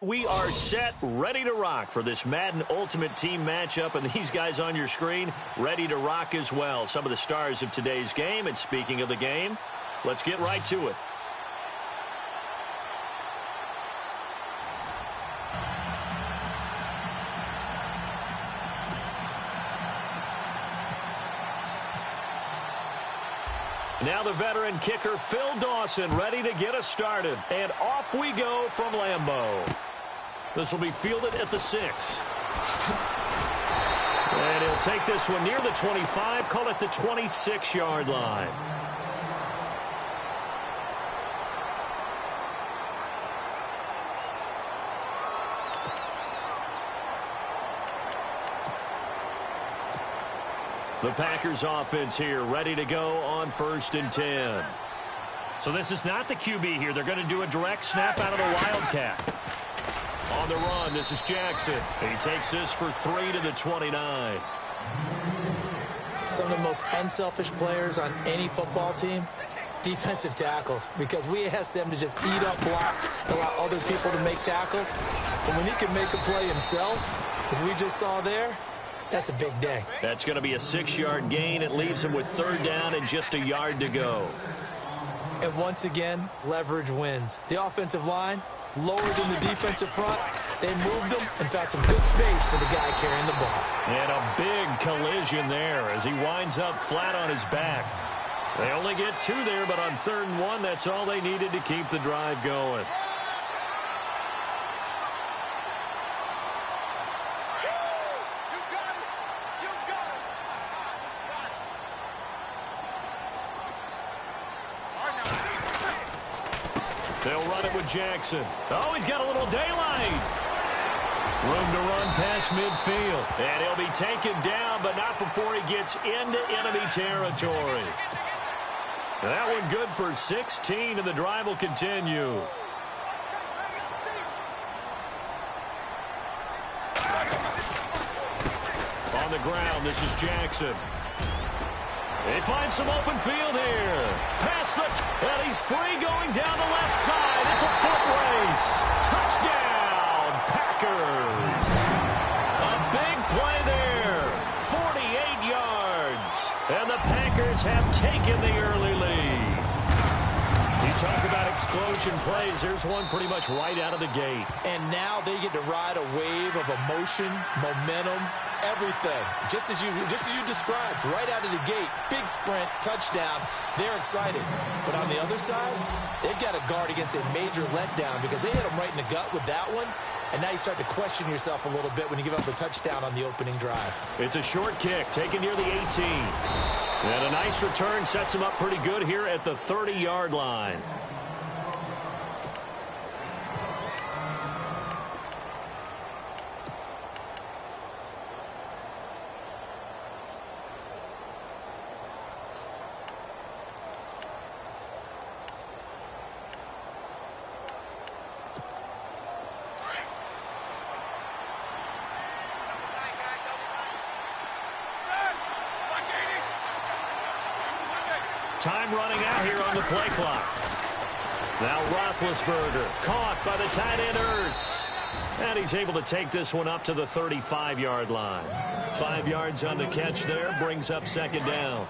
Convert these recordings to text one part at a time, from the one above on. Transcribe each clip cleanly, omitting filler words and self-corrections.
We are set, ready to rock for this Madden Ultimate Team matchup, and these guys on your screen ready to rock as well. Some of the stars of today's game, and speaking of the game, let's get right to it. Now the veteran kicker, Phil Dawson, ready to get us started. And off we go from Lambeau. This will be fielded at the 6. And he'll take this one near the 25, call it the 26-yard line. The Packers offense here, ready to go on 1st and 10. So this is not the QB here. They're going to do a direct snap out of the Wildcat. On the run, this is Jackson. He takes this for 3 to the 29. Some of the most unselfish players on any football team, defensive tackles, because we ask them to just eat up blocks and allow other people to make tackles. But when he can make a play himself, as we just saw there, that's a big day. That's going to be a 6-yard gain. It leaves him with 3rd down and just a yard to go. And once again, leverage wins. The offensive line, lower than the defensive front. They moved them and found some good space for the guy carrying the ball. And a big collision there as he winds up flat on his back. They only get 2 there, but on 3rd and 1, that's all they needed to keep the drive going. They'll run it with Jackson. Oh, he's got a little daylight. Room to run past midfield. And he'll be taken down, but not before he gets into enemy territory. That one good for 16, and the drive will continue. On the ground, this is Jackson. He finds some open field here. Pass and he's free going down the left side. It's a foot race. Touchdown, Packers. A big play there. 48 yards. And the Packers have taken the early lead. You talk about explosion plays. Here's one pretty much right out of the gate. And now they get to ride a wave of emotion, momentum, everything. Just as you described, right out of the gate, big sprint, touchdown. They're excited. But on the other side, they've got to guard against a major letdown because they hit them right in the gut with that one. And now you start to question yourself a little bit when you give up a touchdown on the opening drive. It's a short kick taken near the 18. And a nice return sets him up pretty good here at the 30-yard line. Time running out here on the play clock. Now Roethlisberger caught by the tight end Ertz. And he's able to take this one up to the 35-yard line. 5 yards on the catch there, brings up 2nd down.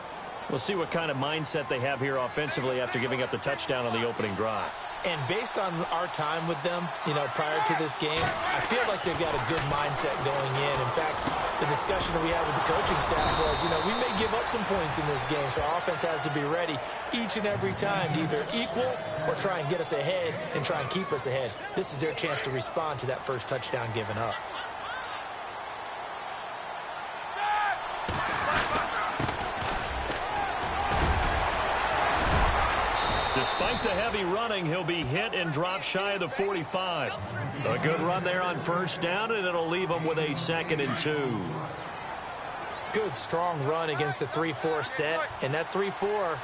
We'll see what kind of mindset they have here offensively after giving up the touchdown on the opening drive. And based on our time with them, prior to this game, I feel like they've got a good mindset going in. In fact, the discussion that we had with the coaching staff was, we may give up some points in this game, so our offense has to be ready each and every time to either equal or try and get us ahead and try and keep us ahead. This is their chance to respond to that first touchdown given up. Despite the heavy running, he'll be hit and drop shy of the 45. A good run there on 1st down, and it'll leave him with a 2nd and 2. Good, strong run against the 3-4 set. And that 3-4,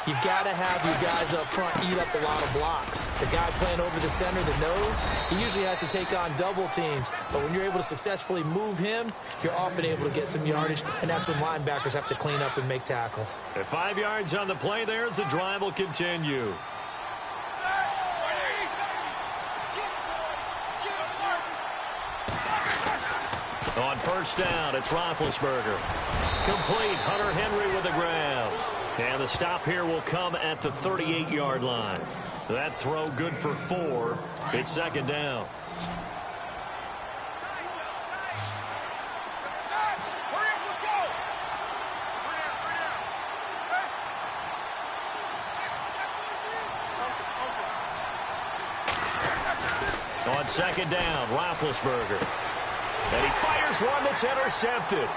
you've got to have your guys up front eat up a lot of blocks. The guy playing over the center, the nose, he usually has to take on double teams. But when you're able to successfully move him, you're often able to get some yardage, and that's when linebackers have to clean up and make tackles. At 5 yards on the play there, as the drive will continue. On first down, it's Roethlisberger. Complete. Hunter Henry with the grab. And the stop here will come at the 38-yard line. That throw good for 4. It's second down. On second down, Roethlisberger. And he fires one that's intercepted.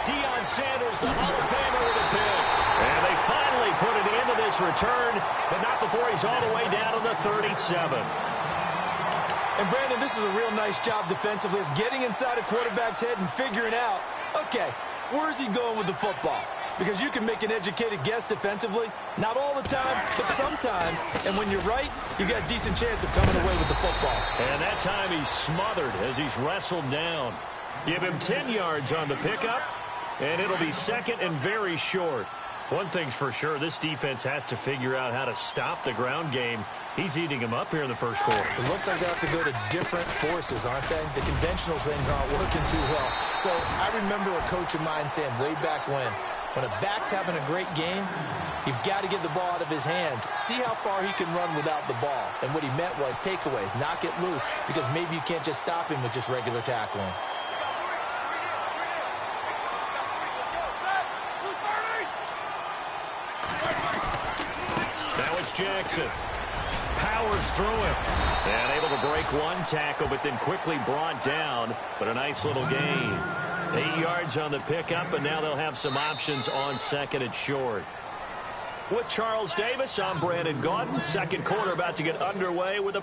Deion Sanders, the Hall of Famer, with a pick. And they finally put an end to this return, but not before he's all the way down to the 37. And, Brandon, this is a real nice job defensively of getting inside a quarterback's head and figuring out, okay, where's he going with the football? Because you can make an educated guess defensively. Not all the time, but sometimes. And when you're right, you got a decent chance of coming away with the football. And that time he's smothered as he's wrestled down. Give him 10 yards on the pickup, and it'll be second and very short. One thing's for sure, this defense has to figure out how to stop the ground game. He's eating him up here in the first quarter. It looks like they have to go to different forces, aren't they? The conventional things aren't working too well. So I remember a coach of mine saying way back when a back's having a great game, you've got to get the ball out of his hands. See how far he can run without the ball. And what he meant was takeaways, knock it loose, because maybe you can't just stop him with just regular tackling. Now it's Jackson. Powers through him. And able to break one tackle, but then quickly brought down. But a nice little gain. 8 yards on the pickup, and now they'll have some options on second and short. With Charles Davis, I'm Brandon Gaudin. Second quarter about to get underway with a